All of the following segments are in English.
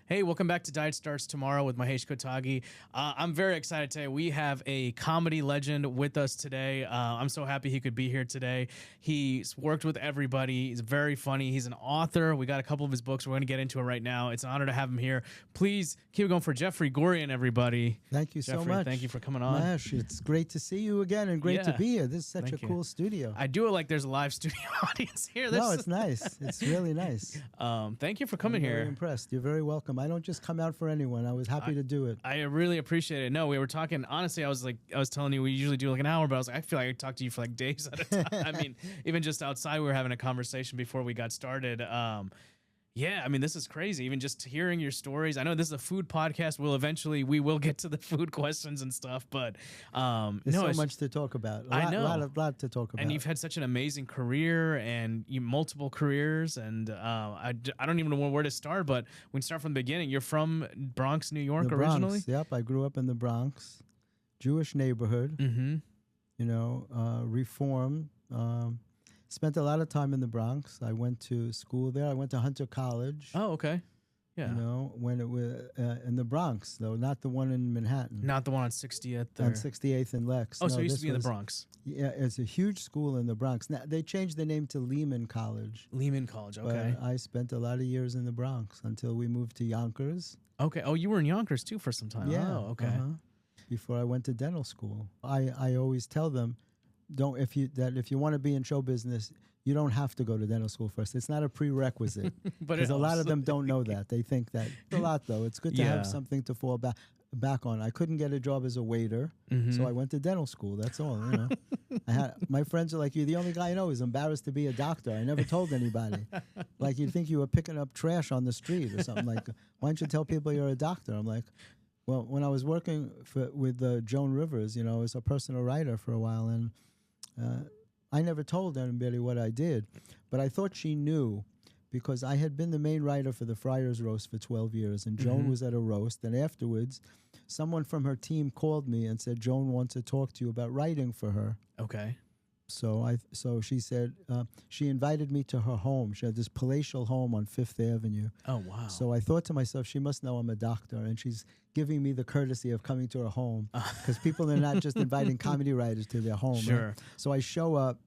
Hey, welcome back to Diet Starts Tomorrow with Mahesh Kotagi. I'm very excited today. We have a comedy legend with us today. I'm so happy he could be here today. He's worked with everybody. He's very funny. He's an author. We got a couple of his books. We're going to get into it right now. It's an honor to have him here. Please keep it going for Jeffrey Gurian, everybody. Thank you Jeffrey, so much. Thank you for coming on. Mahesh, it's great to see you again and great to Yeah. be here. This is such Thank a you. cool studio. I do it like there's a live studio audience here. No, it's nice. It's really nice. Thank you for coming I'm very here. impressed. You're very welcome. I don't just come out for anyone. I was happy to do it. I really appreciate it. No, we were talking, honestly, I was telling you, we usually do like an hour, but I was like, I feel like I could talk to you for like days at a time. I mean, even just outside, we were having a conversation before we got started. Yeah, I mean, this is crazy. Even just hearing your stories. I know this is a food podcast. We will get to the food questions and stuff, but There's so much to talk about. I know. A lot to talk about. And you've had such an amazing career and multiple careers, and I don't even know where to start, but we can start from the beginning. You're from Bronx, New York, the Bronx, originally? Yep, I grew up in the Bronx, Jewish neighborhood. Mm-hmm. You know, Reformed. Spent a lot of time in the Bronx. I went to school there. I went to Hunter College. Oh, okay. Yeah. You know, when it was in the Bronx, though, not the one in Manhattan. Not the one on 60th. On 68th and Lex. Oh, so No, it used this to be in the was- Bronx. Yeah, it's a huge school in the Bronx. Now they changed the name to Lehman College. Lehman College, okay. But I spent a lot of years in the Bronx until we moved to Yonkers. Okay. Oh, you were in Yonkers too for some time. Yeah. Oh, okay. Before I went to dental school. I always tell them, if you want to be in show business, you don't have to go to dental school first. It's not a prerequisite. But Because it a lot helps. of them don't know that. They think that. It's a lot, though. It's good to Yeah. have something to fall back on. I couldn't get a job as a waiter, so I went to dental school. That's all, you know. My friends are like, you're the only guy I know who's embarrassed to be a doctor. I never told anybody. Like, you'd think you were picking up trash on the street or something. Like, why don't you tell people you're a doctor? I'm like, well, when I was working with Joan Rivers, you know, I was a personal writer for a while, and I never told anybody what I did, but I thought she knew because I had been the main writer for the Friars Roast for 12 years, and Joan was at a roast, and afterwards, someone from her team called me and said, Joan wants to talk to you about writing for her. Okay. So she said, she invited me to her home. She had this palatial home on Fifth Avenue. Oh, wow. So I thought to myself, she must know I'm a doctor, and she's giving me the courtesy of coming to her home because people are not just inviting comedy writers to their home. Sure. Right? So I show up,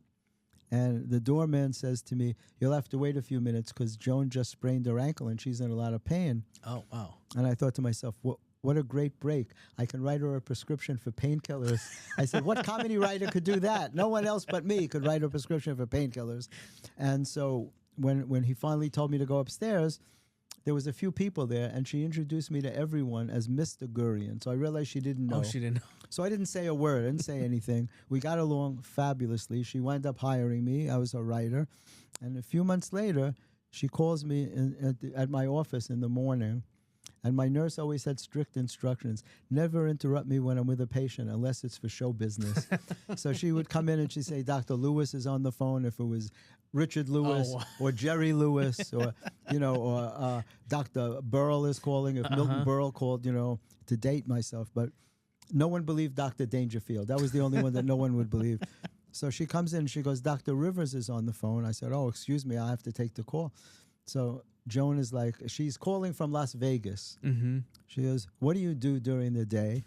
and the doorman says to me, you'll have to wait a few minutes because Joan just sprained her ankle and she's in a lot of pain. Oh, wow. And I thought to myself, what a great break. I can write her a prescription for painkillers. I said, what comedy writer could do that? No one else but me could write a prescription for painkillers. And so when he finally told me to go upstairs, there was a few people there, and she introduced me to everyone as Mr. Gurian. So I realized she didn't know. Oh, she didn't know. So I didn't say a word. I didn't say anything. We got along fabulously. She wound up hiring me. I was a writer. And a few months later, she calls me at my office in the morning. And my nurse always had strict instructions. Never interrupt me when I'm with a patient unless it's for show business. So she would come in and she'd say, Dr. Lewis is on the phone. If it was Richard Lewis or Jerry Lewis or, you know, or Dr. Burl is calling. If Milton Berle called, you know, to date myself. But no one believed Dr. Dangerfield. That was the only one that no one would believe. So she comes in and she goes, Dr. Rivers is on the phone. I said, oh, excuse me, I have to take the call. So Joan is like, she's calling from Las Vegas. She goes, what do you do during the day?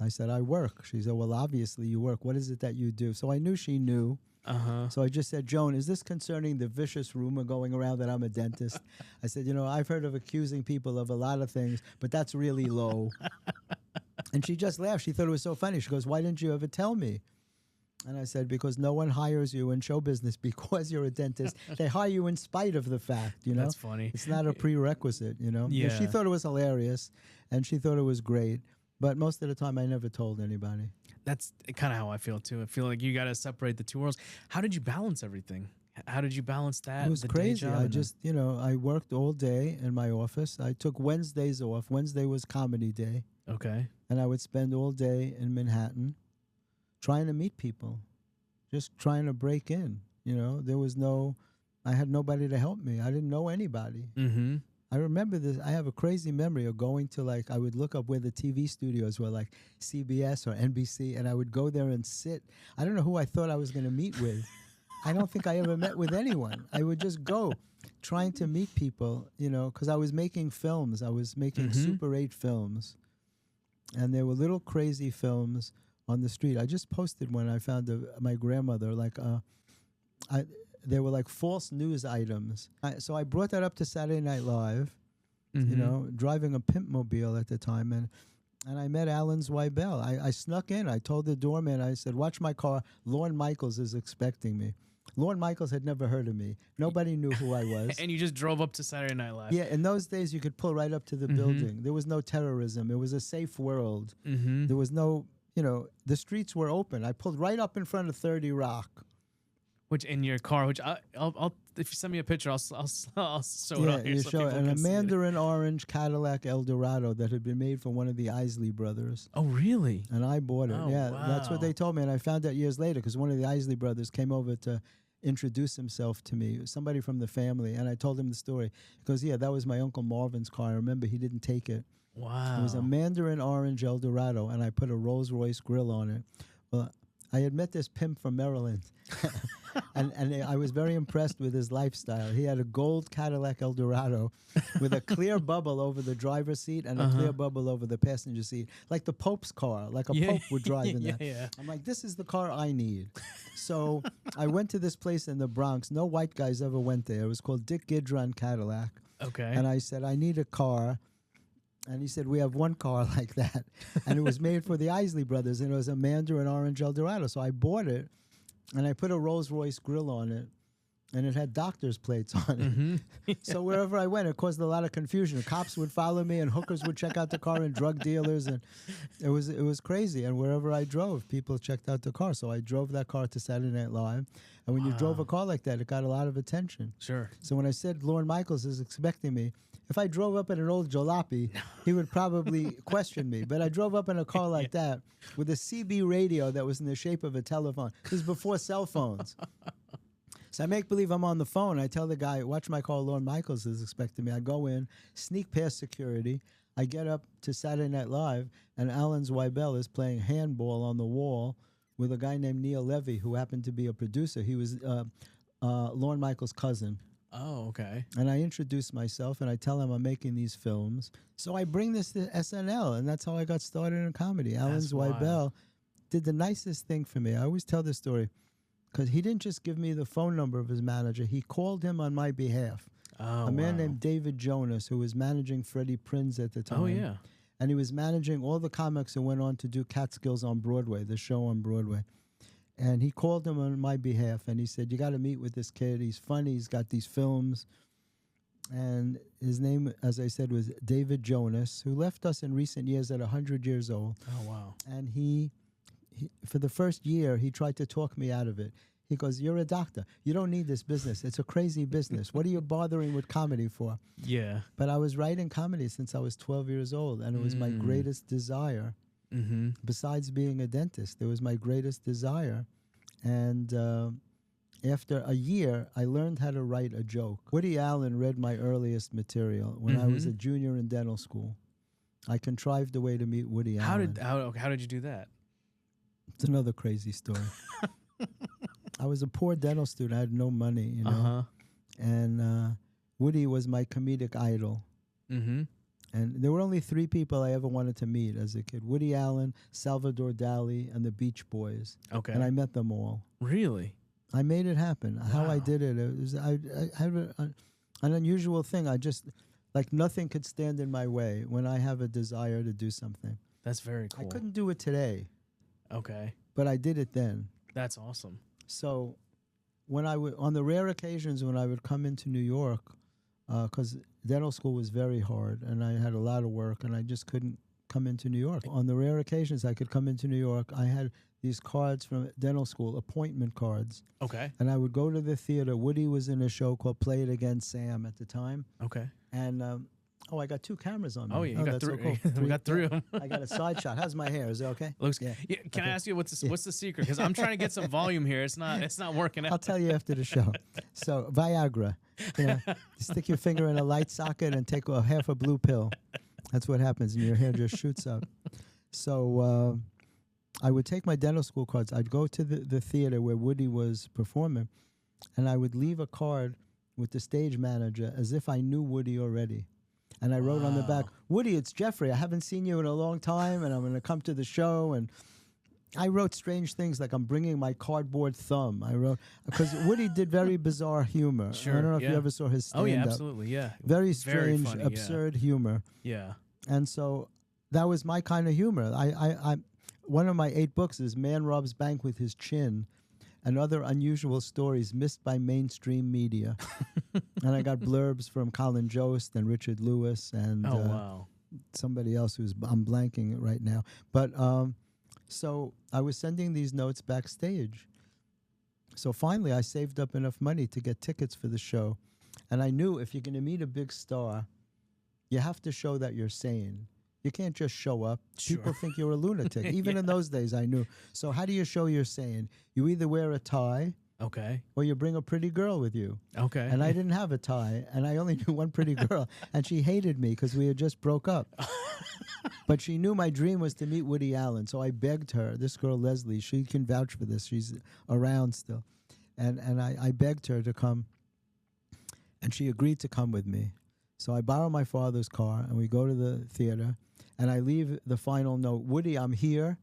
I said, I work. She said, well, obviously you work. What is it that you do? So I knew she knew. So I just said, Joan, is this concerning the vicious rumor going around that I'm a dentist? I said, you know, I've heard of accusing people of a lot of things, but that's really low. And she just laughed. She thought it was so funny. She goes, why didn't you ever tell me? And I said, because no one hires you in show business because you're a dentist. They hire you in spite of the fact, you know? That's funny. It's not a prerequisite, you know? Yeah. She thought it was hilarious, and she thought it was great. But most of the time, I never told anybody. That's kind of how I feel, too. I feel like you got to separate the two worlds. How did you balance everything? How did you balance that? It was the day crazy. job I and just, you know, I worked all day in my office. I took Wednesdays off. Wednesday was comedy day. Okay. And I would spend all day in Manhattan trying to meet people, just trying to break in. You know, I had nobody to help me. I didn't know anybody. I remember this. I have a crazy memory of going to, like, I would look up where the TV studios were, like CBS or NBC, and I would go there and sit. I don't know who I thought I was going to meet with. I don't think I ever met with anyone. I would just go trying to meet people, because I was making films. I was making Super 8 films. And there were little crazy films on the street. I just posted one. I found my grandmother, there were like false news items. So I brought that up to Saturday Night Live, driving a pimp mobile at the time. And I met Alan Zweibel. I snuck in. I told the doorman, I said, watch my car. Lorne Michaels is expecting me. Lorne Michaels had never heard of me. Nobody knew who I was. And you just drove up to Saturday Night Live. Yeah, in those days, you could pull right up to the building. There was no terrorism. It was a safe world. There was no, the streets were open. I pulled right up in front of 30 Rock. Which in your car, which I'll if you send me a picture, I'll show it on here. You so show it. people And a can see it. mandarin orange Cadillac Eldorado that had been made for one of the Isley brothers. Oh, really? And I bought it. Oh, That's what wow. they told me. And I found out years later because one of the Isley brothers came over to introduce himself to me, somebody from the family. And I told him the story. He goes, yeah, that was my Uncle Marvin's car. I remember he didn't take it. Wow. It was a mandarin orange Eldorado, and I put a Rolls Royce grill on it. Well, I had met this pimp from Maryland, and I was very impressed with his lifestyle. He had a gold Cadillac Eldorado with a clear bubble over the driver's seat and a clear bubble over the passenger seat, like the Pope's car, like a Pope would drive in that. Yeah. I'm like, this is the car I need. So I went to this place in the Bronx. No white guys ever went there. It was called Dick Gidron Cadillac. Okay. And I said, I need a car. And he said, we have one car like that. And it was made for the Isley brothers, and it was a mandarin orange Eldorado. So I bought it, and I put a Rolls Royce grill on it, and it had doctor's plates on it. So wherever I went, it caused a lot of confusion. Cops would follow me, and hookers would check out the car, and drug dealers. And it was crazy. And wherever I drove, people checked out the car. So I drove that car to Saturday Night Live. And when you drove a car like that, it got a lot of attention. Sure. So when I said Lorne Michaels is expecting me, if I drove up in an old jalopy, he would probably question me. But I drove up in a car like that with a CB radio that was in the shape of a telephone. This was before cell phones. So I make believe I'm on the phone. I tell the guy, watch my car, Lorne Michaels is expecting me. I go in, sneak past security. I get up to Saturday Night Live, and Alan Zweibel is playing handball on the wall with a guy named Neil Levy, who happened to be a producer. He was Lorne Michaels' cousin. Oh, okay. And I introduce myself, and I tell him I'm making these films. So I bring this to SNL, and that's how I got started in comedy. Alan That's Zweibel wild. did the nicest thing for me. I always tell this story because he didn't just give me the phone number of his manager. He called him on my behalf. Oh, A man wow. named David Jonas, who was managing Freddie Prinze at the time. Oh, yeah. And he was managing all the comics who went on to do Catskills on Broadway, the show on Broadway. And he called him on my behalf, and he said, you got to meet with this kid. He's funny. He's got these films. And his name, as I said, was David Jonas, who left us in recent years at 100 years old. Oh, wow. And he, for the first year, he tried to talk me out of it. He goes, you're a doctor. You don't need this business. It's a crazy business. What are you bothering with comedy for? Yeah. But I was writing comedy since I was 12 years old, and it was my greatest desire. Besides being a dentist, it was my greatest desire. And after a year, I learned how to write a joke. Woody Allen read my earliest material when I was a junior in dental school. I contrived a way to meet Woody Allen. How did you do that? It's another crazy story. I was a poor dental student. I had no money, you know. And Woody was my comedic idol. And there were only 3 people I ever wanted to meet as a kid: Woody Allen, Salvador Dali, and the Beach Boys. Okay. And I met them all. Really? I made it happen. How I Wow. did it, I had an unusual thing. I just, like, nothing could stand in my way when I have a desire to do something. That's very cool. I couldn't do it today, Okay. but I did it then. That's awesome. So when I would, on the rare occasions when I would come into New York, because dental school was very hard and I had a lot of work and I just couldn't come into New York. On the rare occasions I could come into New York, I had these cards from dental school, appointment cards. Okay. And I would go to the theater. Woody was in a show called Play It Again, Sam at the time. Okay. And, I got 2 cameras on me. Oh, yeah. You got that's 3. so cool. We got 3 of them. I got a side shot. How's my hair? Is it okay? Looks. Yeah. Yeah. Can I ask you what's the secret? Because I'm trying to get some volume here. It's not working out. I'll tell you after the show. So Viagra, you stick your finger in a light socket and take half a blue pill. That's what happens, and your hair just shoots up. So I would take my dental school cards. I'd go to the theater where Woody was performing, and I would leave a card with the stage manager as if I knew Woody already. And I wrote on the back, Wow. Woody, it's Jeffrey. I haven't seen you in a long time, and I'm going to come to the show. And I wrote strange things like I'm bringing my cardboard thumb. I wrote, because Woody did very bizarre humor. Sure, I don't know if yeah. you ever saw his stand-up. Oh yeah, absolutely, yeah. Very strange, funny, absurd humor. Yeah. And so that was my kind of humor. One of my 8 books is Man Robs Bank with His Chin and Other Unusual Stories Missed by Mainstream Media. And I got blurbs from Colin Jost and Richard Lewis and Oh wow. somebody else who's, I'm blanking it right now. But so I was sending these notes backstage. So finally I saved up enough money to get tickets for the show. And I knew if you're going to meet a big star, you have to show that you're sane. You can't just show up. Sure. People think you're a lunatic. Even in those days, I knew. So how do you show you're sane? You either wear a tie Okay. or you bring a pretty girl with you. Okay. And I didn't have a tie, and I only knew one pretty girl, and she hated me because we had just broke up. But she knew my dream was to meet Woody Allen, so I begged her, this girl Leslie, she can vouch for this, she's around still. And I begged her to come, and she agreed to come with me. So I borrow my father's car, and we go to the theater, and I leave the final note, Woody, I'm here,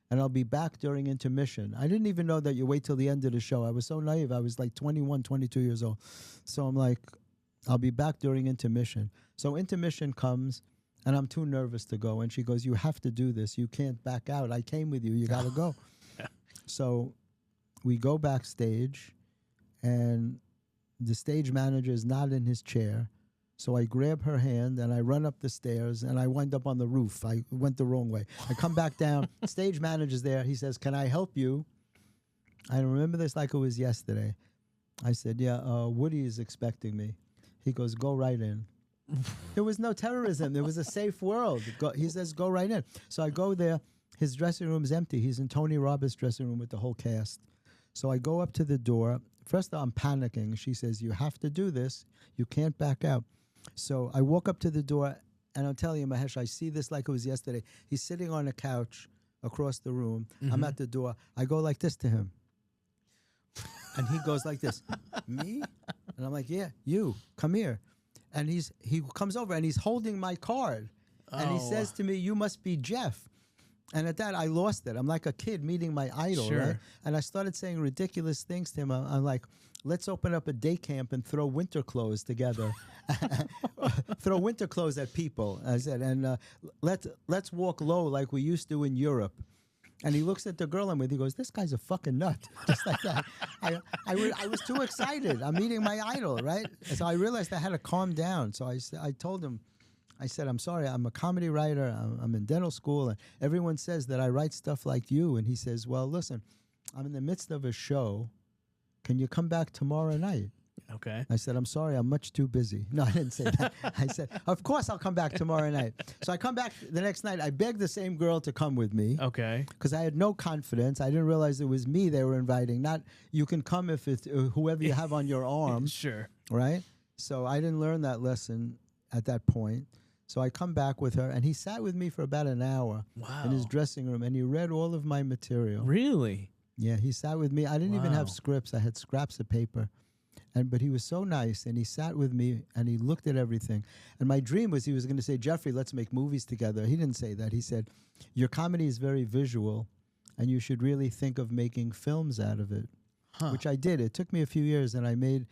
and I'll be back during intermission. I didn't even know that you wait till the end of the show. I was so naive. I was like 21, 22 years old. So I'm like, I'll be back during intermission. So intermission comes, and I'm too nervous to go. And she goes, you have to do this. You can't back out. I came with you. You got to go. So we go backstage, and the stage manager is not in his chair. So I grab her hand and I run up the stairs and I wind up on the roof. I went the wrong way. I come back down. Stage manager's there. He says, can I help you? I remember this like it was yesterday. I said, yeah, Woody is expecting me. He goes, go right in. There was no terrorism. There was a safe world. He says, go right in. So I go there. His dressing room's empty. He's in Tony Roberts' dressing room with the whole cast. So I go up to the door. First, I'm panicking. She says, you have to do this. You can't back out. So I walk up to the door, and I'm telling you, Mahesh, I see this like it was yesterday. He's sitting on a couch across the room. Mm-hmm. I'm at the door. I go like this to him. And he goes like this, me? And I'm like, yeah, you, come here. And he comes over, and he's holding my card. And he says to me, you must be Jeff. And at that, I lost it. I'm like a kid meeting my idol, Sure. right? And I started saying ridiculous things to him. I'm like, let's open up a day camp and throw winter clothes together. Throw winter clothes at people, I said. And let's walk low like we used to in Europe. And he looks at the girl I'm with. He goes, this guy's a fucking nut. Just like that. I was too excited. I'm meeting my idol, right? And so I realized I had to calm down. So I told him, I said, I'm sorry, I'm a comedy writer. I'm in dental school, and everyone says that I write stuff like you. And he says, well, listen, I'm in the midst of a show. Can you come back tomorrow night? Okay. I said, I'm sorry, I'm much too busy. No, I didn't say that. I said, of course I'll come back tomorrow night. So I come back the next night. I begged the same girl to come with me. Okay. Because I had no confidence. I didn't realize it was me they were inviting. Not, you can come if it's whoever you have on your arm. Sure. Right? So I didn't learn that lesson at that point. So I come back with her, and he sat with me for about an hour in his dressing room, and he read all of my material. Really? Yeah, he sat with me. I didn't even have Wow. scripts. I had scraps of paper. But he was so nice, and he sat with me, and he looked at everything. And my dream was he was going to say, Jeffrey, let's make movies together. He didn't say that. He said, your comedy is very visual, and you should really think of making films out of it, which I did. It took me a few years, and I made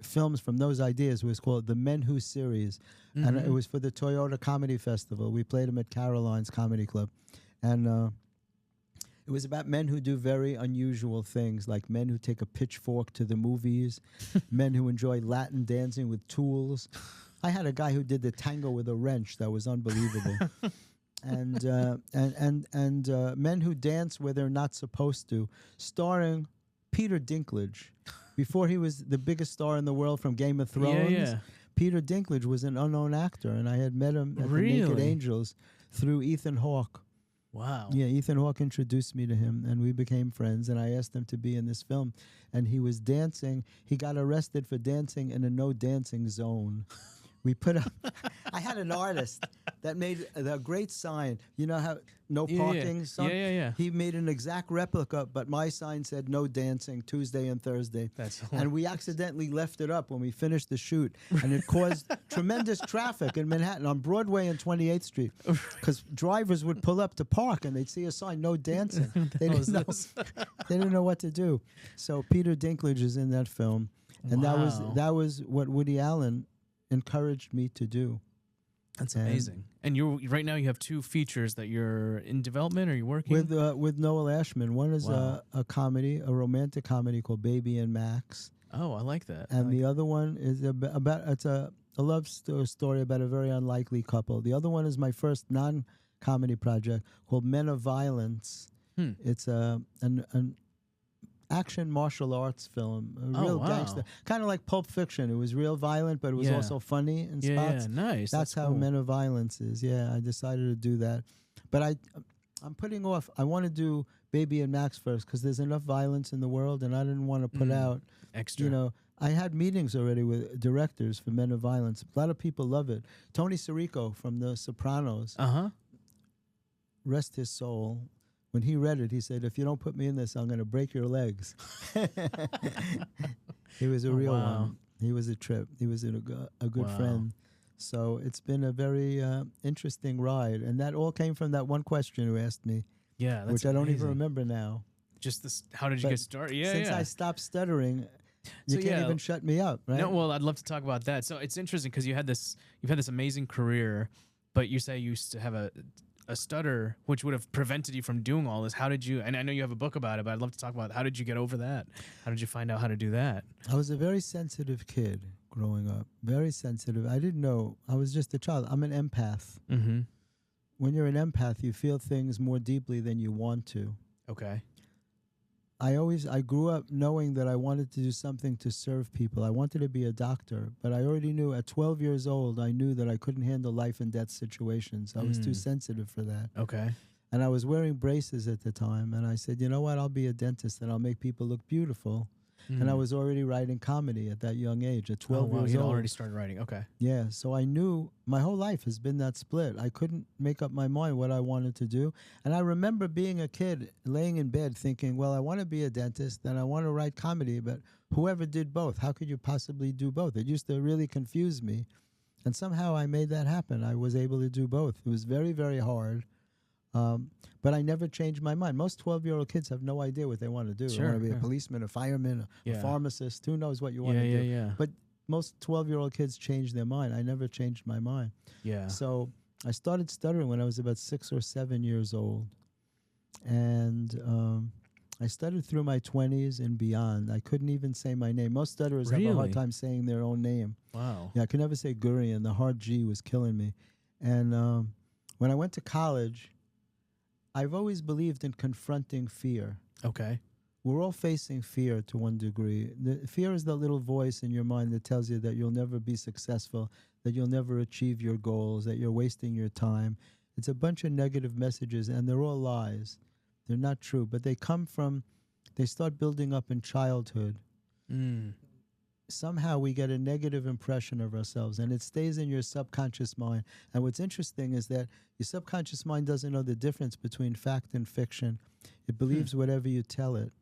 films from those ideas. It was called the Men Who series, and it was for the Toyota Comedy Festival. We played them at Caroline's Comedy Club, and it was about men who do very unusual things, like men who take a pitchfork to the movies, men who enjoy Latin dancing with tools. I had a guy who did the tango with a wrench that was unbelievable, and men who dance where they're not supposed to, starring Peter Dinklage. Before he was the biggest star in the world from Game of Thrones, Yeah. Peter Dinklage was an unknown actor, and I had met him at the Naked Really? Angels through Ethan Hawke. Wow. Yeah, Ethan Hawke introduced me to him, and we became friends, and I asked him to be in this film. And he was dancing. He got arrested for dancing in a no-dancing zone, We put up. I had an artist that made a great sign. You know how no parking sign? Yeah. He made an exact replica, but my sign said no dancing Tuesday and Thursday. And we accidentally left it up when we finished the shoot, and it caused tremendous traffic in Manhattan on Broadway and 28th Street, because drivers would pull up to park and they'd see a sign no dancing. They didn't know what to do. So Peter Dinklage is in that film, and that was what Woody Allen encouraged me to do. That's amazing. And right now you have 2 features that you're in development, or you're working with Noel Ashman. One is a comedy, a romantic comedy called Baby and Max. Oh, I like that. And the other one is about it's a love story about a very unlikely couple. The other one is my first non-comedy project called Men of Violence. It's an action martial arts film, a real gangster, kind of like Pulp Fiction. It was real violent, but it was also funny in spots. Yeah, nice. That's how cool. Men of Violence is. Yeah, I decided to do that, but I'm putting off. I want to do Baby and Max first because there's enough violence in the world, and I didn't want to put out extra. You know, I had meetings already with directors for Men of Violence. A lot of people love it. Tony Sirico from The Sopranos. Rest his soul. When he read it, he said, "If you don't put me in this, I'm going to break your legs." He was a real one. He was a trip. He was a good friend. So it's been a very interesting ride. And that all came from that one question you asked me. Yeah, that's which I don't even remember now. Just this, how did you get started? Yeah, since I stopped stuttering, you can't even shut me up, right? No, well, I'd love to talk about that. So it's interesting because you've had this amazing career, but you say you used to have a stutter, which would have prevented you from doing all this. How did you, and I know you have a book about it, but I'd love to talk about how did you get over that? How did you find out how to do that? I was a very sensitive kid growing up, very sensitive. I didn't know. I was just a child. I'm an empath. When you're an empath, you feel things more deeply than you want to. Okay. I grew up knowing that I wanted to do something to serve people. I wanted to be a doctor, but I already knew at 12 years old, I knew that I couldn't handle life and death situations. I was too sensitive for that. Okay. And I was wearing braces at the time, and I said, you know what, I'll be a dentist and I'll make people look beautiful. And I was already writing comedy at that young age, at 12 years old. You already started writing, okay. Yeah, so I knew my whole life has been that split. I couldn't make up my mind what I wanted to do. And I remember being a kid, laying in bed thinking, well, I want to be a dentist and I want to write comedy, but whoever did both, how could you possibly do both? It used to really confuse me. And somehow I made that happen. I was able to do both. It was very, very hard. But I never changed my mind. Most 12-year-old kids have no idea what they want to do. Sure, they want to be a policeman, a fireman, a pharmacist. Who knows what you want to do? Yeah. But most 12-year-old kids change their mind. I never changed my mind. Yeah. So I started stuttering when I was about 6 or 7 years old. And I stuttered through my 20s and beyond. I couldn't even say my name. Most stutterers have a hard time saying their own name. Wow. Yeah, I could never say Gurian. The hard G was killing me. And when I went to college, I've always believed in confronting fear. Okay. We're all facing fear to one degree. The fear is the little voice in your mind that tells you that you'll never be successful, that you'll never achieve your goals, that you're wasting your time. It's a bunch of negative messages, and they're all lies. They're not true, but they start building up in childhood. Somehow we get a negative impression of ourselves, and it stays in your subconscious mind. And what's interesting is that your subconscious mind doesn't know the difference between fact and fiction. It believes whatever you tell it.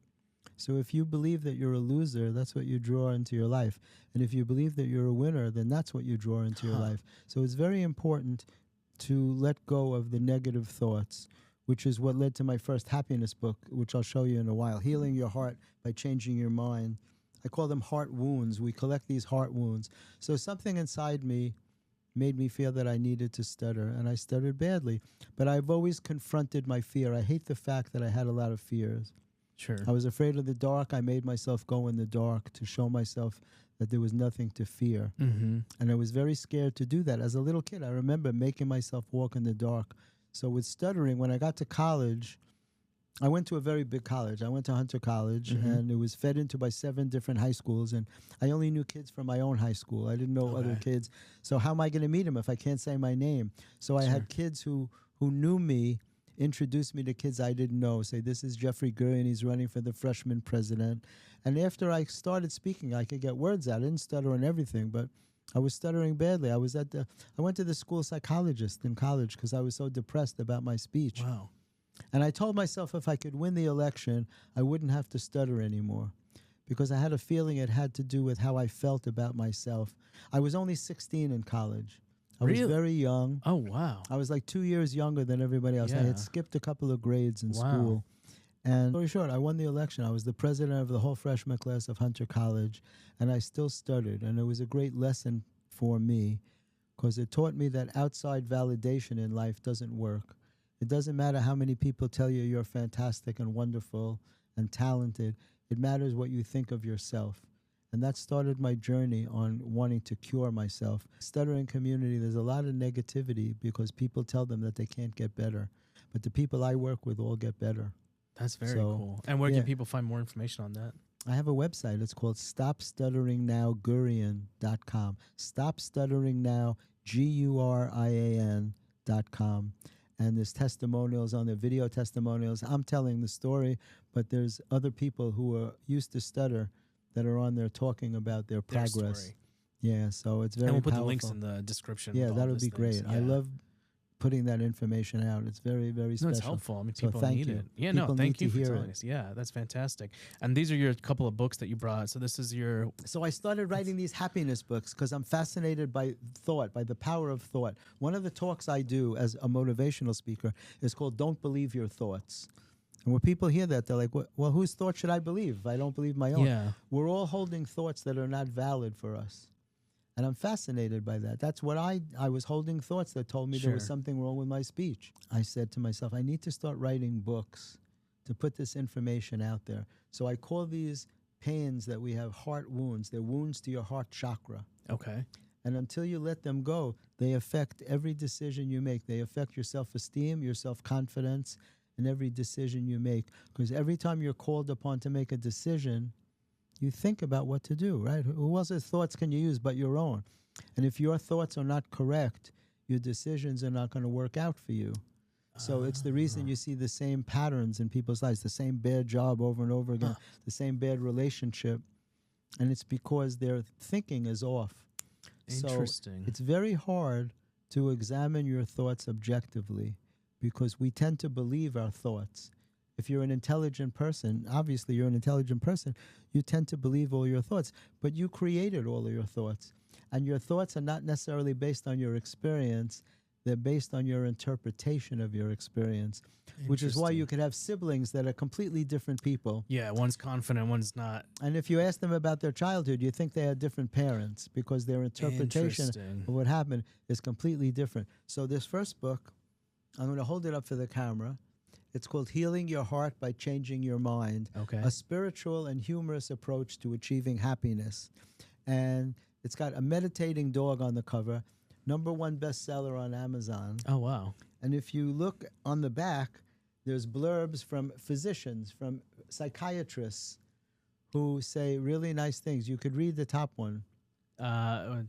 So if you believe that you're a loser, that's what you draw into your life. And if you believe that you're a winner, then that's what you draw into your life. So it's very important to let go of the negative thoughts, which is what led to my first happiness book, which I'll show you in a while, Healing Your Heart by Changing Your Mind. I call them heart wounds. We collect these heart wounds. So something inside me made me feel that I needed to stutter, and I stuttered badly. But I've always confronted my fear. I hate the fact that I had a lot of fears. Sure. I was afraid of the dark. I made myself go in the dark to show myself that there was nothing to fear. And I was very scared to do that. As a little kid, I remember making myself walk in the dark. So with stuttering, when I got to college, I went to a very big college. I went to Hunter College, and it was fed into by 7 different high schools, and I only knew kids from my own high school. I didn't know other kids. So how am I going to meet them if I can't say my name? So I had kids who knew me introduce me to kids I didn't know, say, this is Jeffrey Gurian, he's running for the freshman president. And after I started speaking, I could get words out. I didn't stutter on everything, but I was stuttering badly. I went to the school psychologist in college because I was so depressed about my speech. Wow. And I told myself if I could win the election, I wouldn't have to stutter anymore because I had a feeling it had to do with how I felt about myself. I was only 16 in college. I was Really? very young. Oh, wow. I was like 2 years younger than everybody else. I Yeah. had skipped a couple of grades in Wow. school. And story short, I won the election. I was the president of the whole freshman class of Hunter College, and I still stuttered. And it was a great lesson for me because it taught me that outside validation in life doesn't work. It doesn't matter how many people tell you you're fantastic and wonderful and talented. It matters what you think of yourself. And that started my journey on wanting to cure myself. Stuttering community, there's a lot of negativity because people tell them that they can't get better. But the people I work with all get better. That's very So, cool. And where yeah. can people find more information on that? I have a website. It's called StopStutteringNowGurian.com. StopStutteringNow, Gurian.com. And there's testimonials on there, video testimonials. I'm telling the story, but there's other people who are used to stutter that are on there talking about their progress. Story. Yeah, so it's very And we'll put powerful. the links in the description. Yeah, with all that would these be great. things. I Yeah. love putting that information out. It's very, very No, special. it's helpful. I mean, So people thank need you. it. Yeah, People no, thank need you to for hear telling it. us. Yeah, that's fantastic. And these are your couple of books that you brought. So this is your So I started writing these happiness books because I'm fascinated by thought, by the power of thought. One of the talks I do as a motivational speaker is called Don't Believe Your Thoughts. And when people hear that, they're like, well, whose thought should I believe if I don't believe my own? Yeah. We're all holding thoughts that are not valid for us. And I'm fascinated by that. That's what I was holding thoughts that told me there was Sure. something wrong with my speech. I said to myself, I need to start writing books to put this information out there. So I call these pains that we have heart wounds. They're wounds to your heart chakra. Okay. And until you let them go, they affect every decision you make. They affect your self-esteem, your self-confidence, and every decision you make. Because every time you're called upon to make a decision, you think about what to do, right? Who else's thoughts can you use but your own? And if your thoughts are not correct, your decisions are not going to work out for you. So it's the reason you see the same patterns in people's lives, the same bad job over and over again, the same bad relationship. And it's because their thinking is off. Interesting. So it's very hard to examine your thoughts objectively because we tend to believe our thoughts. If you're an intelligent person, obviously you're an intelligent person, you tend to believe all your thoughts, but you created all of your thoughts. And your thoughts are not necessarily based on your experience, they're based on your interpretation of your experience, which is why you could have siblings that are completely different people. Yeah, one's confident, one's not. And if you ask them about their childhood, you think they had different parents because their interpretation Interesting. of what happened is completely different. So this first book, I'm going to hold it up for the camera. It's called Healing Your Heart by Changing Your Mind, Okay. a spiritual and humorous approach to achieving happiness. And it's got a meditating dog on the cover, #1 bestseller on Amazon. Oh, wow. And if you look on the back, there's blurbs from physicians, from psychiatrists who say really nice things. You could read the top one. I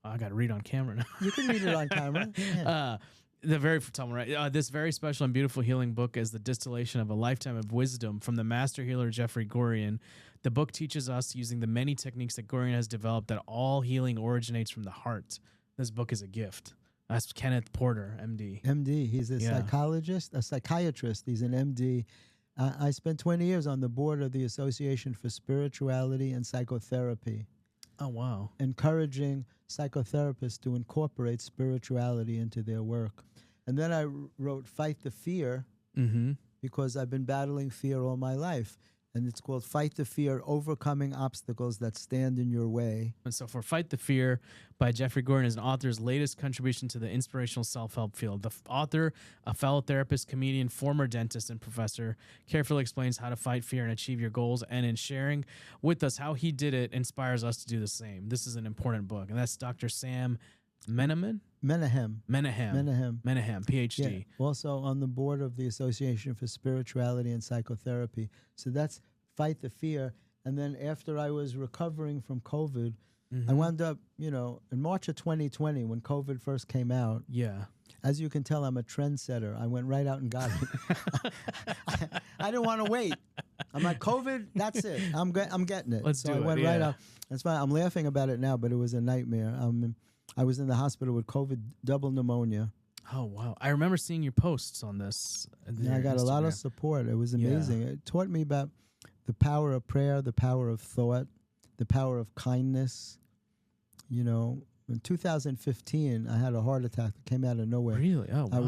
got to read on camera now. You can read it on camera. Yeah. The very top one, right? This very special and beautiful healing book is the distillation of a lifetime of wisdom from the master healer Jeffrey Gurian. The book teaches us, using the many techniques that Gurian has developed, that all healing originates from the heart. This book is a gift. That's Kenneth Porter, MD. MD. He's a Yeah. psychologist, a psychiatrist. He's an MD. I spent 20 years on the board of the Association for Spirituality and Psychotherapy, Oh, wow. encouraging psychotherapists to incorporate spirituality into their work. And then I wrote Fight the Fear Mm-hmm. because I've been battling fear all my life. And it's called Fight the Fear, Overcoming Obstacles That Stand in Your Way. And so for Fight the Fear by Jeffrey Gurian is an author's latest contribution to the inspirational self-help field. The author, a fellow therapist, comedian, former dentist, and professor, carefully explains how to fight fear and achieve your goals, and in sharing with us how he did it, inspires us to do the same. This is an important book, and that's Dr. Sam Menahem, PhD. Yeah. Also on the board of the Association for Spirituality and Psychotherapy. So that's Fight the Fear. And then after I was recovering from COVID, I wound up, in March of 2020 when COVID first came out. Yeah. As you can tell, I'm a trendsetter. I went right out and got it. I didn't want to wait. I'm like, COVID, that's it. I'm getting it. Let's so do I it, went right yeah. up. That's fine. I'm laughing about it now, but it was a nightmare. I was in the hospital with COVID, double pneumonia. Oh wow! I remember seeing your posts on this. Yeah, I got a lot of Instagram. support. It was Yeah. amazing. It taught me about the power of prayer, the power of thought, the power of kindness. You know, in 2015, I had a heart attack that came out of nowhere. Really? Oh wow!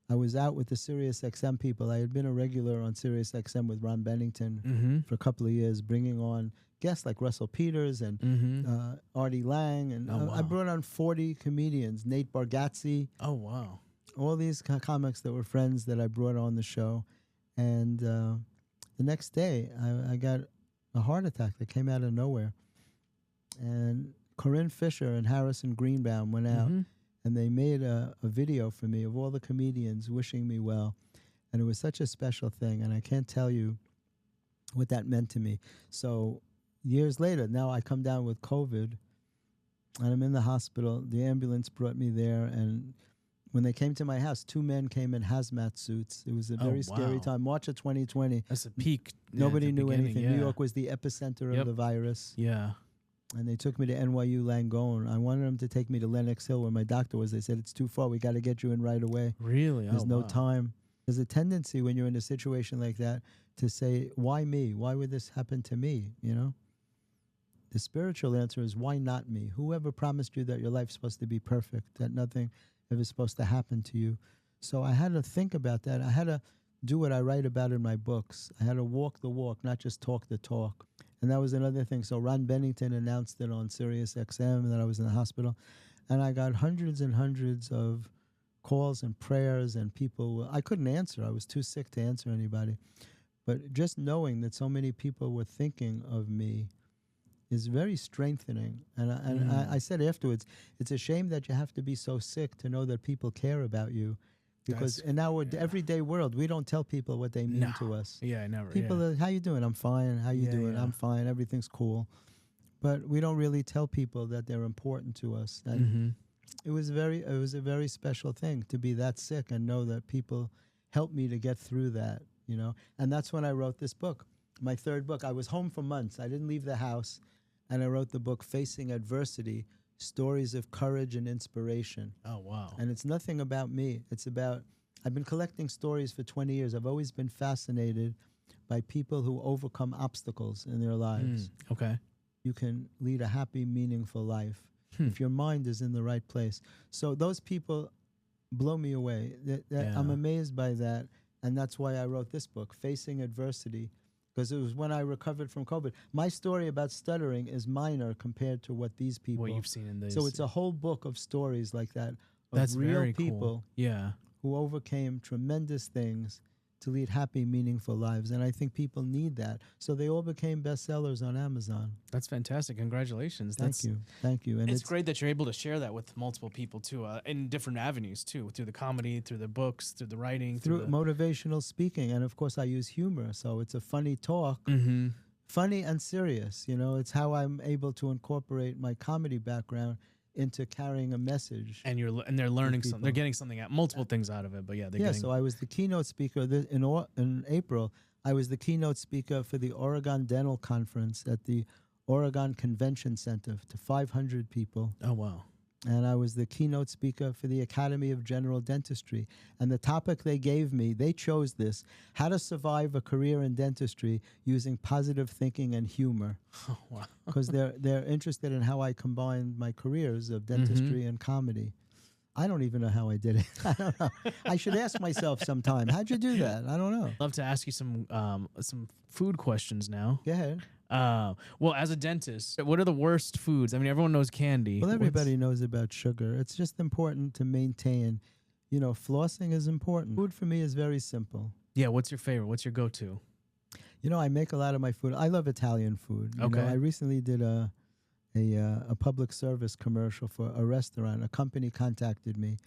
I was out with the Sirius XM people. I had been a regular on Sirius XM with Ron Bennington for a couple of years, bringing on guests like Russell Peters and Artie Lang, and Oh, I wow. brought on 40 comedians, Nate Bargatze, Oh wow! all these comics that were friends that I brought on the show. And the next day, I got a heart attack that came out of nowhere. And Corinne Fisher and Harrison Greenbaum went out, and they made a video for me of all the comedians wishing me well. And it was such a special thing, and I can't tell you what that meant to me. So years later, now I come down with COVID, and I'm in the hospital. The ambulance brought me there, and when they came to my house, 2 men came in hazmat suits. It was a very scary wow. time. March of 2020. That's a peak. Nobody knew anything. Yeah. New York was the epicenter of the virus. Yeah. And they took me to NYU Langone. I wanted them to take me to Lenox Hill where my doctor was. They said, it's too far. We got to get you in right away. Really? There's no wow. time. There's a tendency when you're in a situation like that to say, why me? Why would this happen to me? You know? The spiritual answer is, why not me? Whoever promised you that your life's supposed to be perfect, that nothing ever supposed to happen to you? So I had to think about that. I had to do what I write about in my books. I had to walk the walk, not just talk the talk. And that was another thing. So Ron Bennington announced it on Sirius XM that I was in the hospital. And I got hundreds and hundreds of calls and prayers, and people, I couldn't answer. I was too sick to answer anybody. But just knowing that so many people were thinking of me is very strengthening. And I said afterwards, it's a shame that you have to be so sick to know that people care about you. Because in our everyday world, we don't tell people what they mean to us. Yeah, I never. People are, how you doing? I'm fine. How you doing? I'm fine. Everything's cool. But we don't really tell people that they're important to us. And it was a very special thing to be that sick and know that people helped me to get through that, you know. And that's when I wrote this book, my third book. I was home for months. I didn't leave the house. And I wrote the book, Facing Adversity, Stories of Courage and Inspiration. Oh, wow. And it's nothing about me. It's about, I've been collecting stories for 20 years. I've always been fascinated by people who overcome obstacles in their lives. Okay. You can lead a happy, meaningful life if your mind is in the right place. So those people blow me away. I'm amazed by that. And that's why I wrote this book, Facing Adversity, because it was when I recovered from COVID. My story about stuttering is minor compared to what these people. What you've seen in this. So it's a whole book of stories like that of That's real very people cool. Yeah. who overcame tremendous things to lead happy, meaningful lives. And I think people need that. So they all became bestsellers on Amazon. That's fantastic. Congratulations. Thank you. Thank you. And it's great that you're able to share that with multiple people too, in different avenues too, through the comedy, through the books, through the writing, through motivational speaking. And of course I use humor. So it's a funny talk, funny and serious. You know, it's how I'm able to incorporate my comedy background into carrying a message. And they're learning something. They're getting something out, multiple things out of it. But so I was the keynote speaker in April. I was the keynote speaker for the Oregon Dental Conference at the Oregon Convention Center to 500 people. Oh, wow. And I was the keynote speaker for the Academy of General Dentistry. And the topic they gave me, they chose this, how to survive a career in dentistry using positive thinking and humor. Oh, wow. Because they're interested in how I combined my careers of dentistry and comedy. I don't even know how I did it. I don't know. I should ask myself sometime, how'd you do that? I don't know. I'd love to ask you some food questions now. Go ahead. Well, as a dentist, what are the worst foods? I mean, everyone knows candy. Well, everybody knows about sugar. It's just important to maintain. You know, flossing is important. Food for me is very simple. Yeah, what's your favorite? What's your go-to? You know, I make a lot of my food. I love Italian food. You know, I recently did a public service commercial for a restaurant. A company contacted me,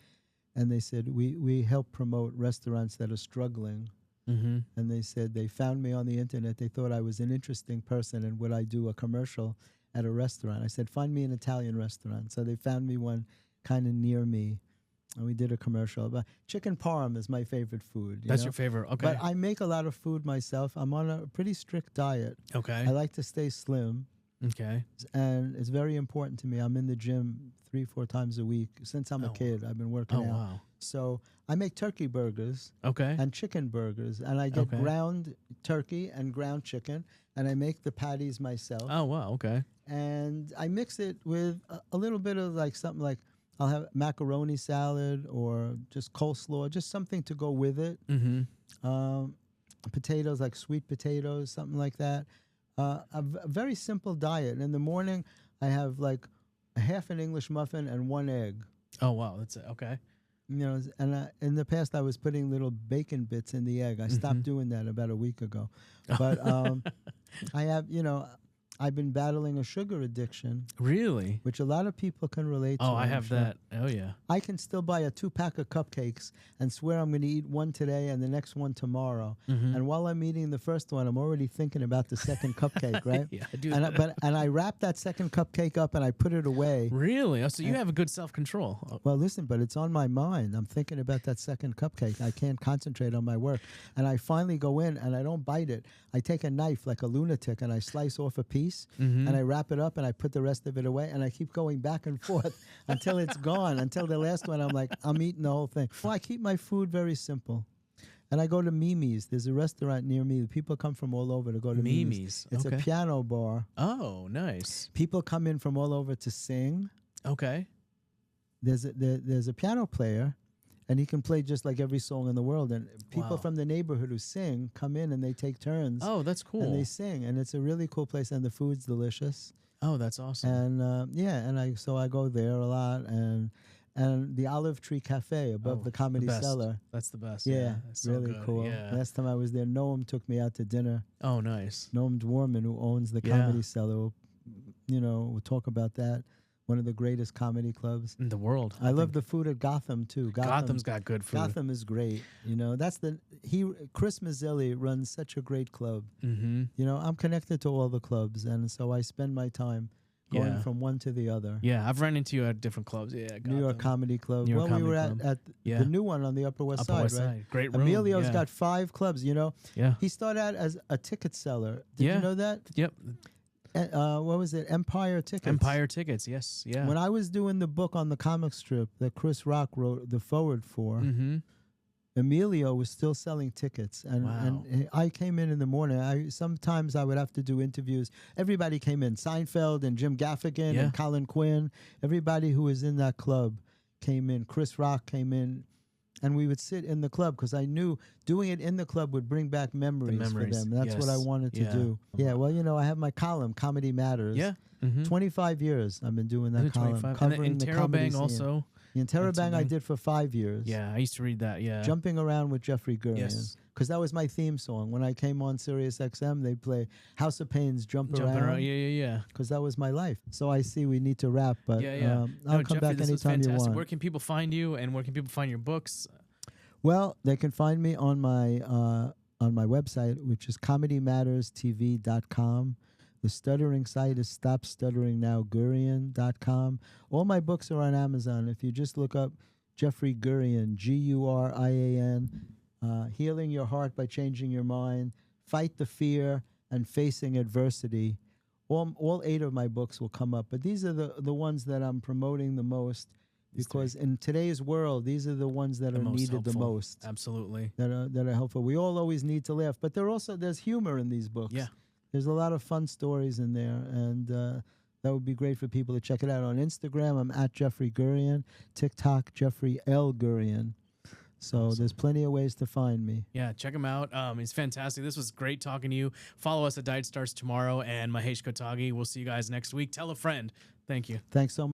and they said, we help promote restaurants that are struggling. And they said they found me on the internet. They thought I was an interesting person, and would I do a commercial at a restaurant? I said, find me an Italian restaurant. So they found me one kind of near me. and we did a commercial. But chicken parm is my favorite food. That's your favorite. Okay. But I make a lot of food myself. I'm on a pretty strict diet. Okay. I like to stay slim. Okay. And it's very important to me. I'm in the gym 3-4 times a week. Since I'm a kid, I've been working out. Wow. So I make turkey burgers Okay. and chicken burgers. And I get ground turkey and ground chicken. And I make the patties myself. Oh, wow. Okay. And I mix it with a little bit of like something like I'll have macaroni salad or just coleslaw, just something to go with it. Potatoes, like sweet potatoes, something like that. A very simple diet. In the morning, I have like a half an English muffin and 1 egg. Oh, wow. That's it. Okay. You know, and in the past, I was putting little bacon bits in the egg. I stopped doing that about a week ago. But I have, you know, I've been battling a sugar addiction. Really? Which a lot of people can relate to. Oh, I have that. Oh, yeah. I can still buy a 2-pack of cupcakes and swear I'm going to eat one today and the next one tomorrow. And while I'm eating the first one, I'm already thinking about the second cupcake, right? Yeah, I do. And I wrap that second cupcake up and I put it away. Really? Oh, so you have a good self-control. Oh. Well, listen, but it's on my mind. I'm thinking about that second cupcake. I can't concentrate on my work. And I finally go in and I don't bite it. I take a knife like a lunatic and I slice off a piece and I wrap it up and I put the rest of it away and I keep going back and forth until it's gone. Until the last one, I'm like, I'm eating the whole thing. Well, I keep my food very simple. And I go to Mimi's. There's a restaurant near me. People come from all over to go to Mimi's. It's a piano bar. Oh, nice. People come in from all over to sing. Okay. There's a piano player, and he can play just like every song in the world. And people from the neighborhood who sing come in and they take turns. Oh, that's cool. And they sing, and it's a really cool place, and the food's delicious. Oh, that's awesome. And and I go there a lot, and the Olive Tree Cafe above the Comedy Cellar. That's the best. Yeah, that's so really good. cool. Yeah. Last time I was there, Noam took me out to dinner. Oh, nice. Noam Dworman, who owns the Comedy Cellar, we'll talk about that. One of the greatest comedy clubs in the world. I love the food at Gotham too. Gotham's got good food. Gotham is great. You know, Chris Mazzilli runs such a great club. You know, I'm connected to all the clubs, and so I spend my time going from one to the other. Yeah, I've run into you at different clubs. Yeah, Gotham. New York Comedy Club. New York we were Comedy at the new one on the Upper West Side, right? Great room. Emilio's got 5 clubs. You know, Yeah. he started out as a ticket seller. Did you know that? Yep. What was it? Empire Tickets. Empire Tickets. Yes. Yeah. When I was doing the book on the comic strip that Chris Rock wrote the foreword for, Emilio was still selling tickets, and I came in the morning. Sometimes I would have to do interviews. Everybody came in: Seinfeld and Jim Gaffigan and Colin Quinn. Everybody who was in that club came in. Chris Rock came in, and we would sit in the club because I knew doing it in the club would bring back memories for them. That's what I wanted to do. Yeah. Well, you know, I have my column, Comedy Matters. Yeah. 25 years I've been doing that column, covering and the comedy Interrobang scene. also. The Interrobang I did for 5 years. Yeah, I used to read that. Yeah, Jumping Around with Jeffrey Gurian, because that was my theme song. When I came on Sirius XM, they'd play House of Pain's Jump Around. Yeah. Because that was my life. So I see we need to wrap, but I'll come back anytime you want. Where can people find you, and where can people find your books? Well, they can find me on my website, which is comedymatterstv.com. The stuttering site is stopstutteringnow.gurian.com. All my books are on Amazon. If you just look up Jeffrey Gurian, Gurian, Healing Your Heart by Changing Your Mind, Fight the Fear, and Facing Adversity, all 8 of my books will come up. But these are the ones that I'm promoting the most, because in today's world, these are the ones that are needed the most. Absolutely. That are helpful. We all always need to laugh, but there's humor in these books. Yeah. There's a lot of fun stories in there, and that would be great for people to check it out. On Instagram, I'm at Jeffrey Gurian. TikTok, Jeffrey L. Gurian. So there's plenty of ways to find me. Yeah, check him out. He's fantastic. This was great talking to you. Follow us at Diet Starts Tomorrow and Mahesh Kotagi. We'll see you guys next week. Tell a friend. Thank you. Thanks so much.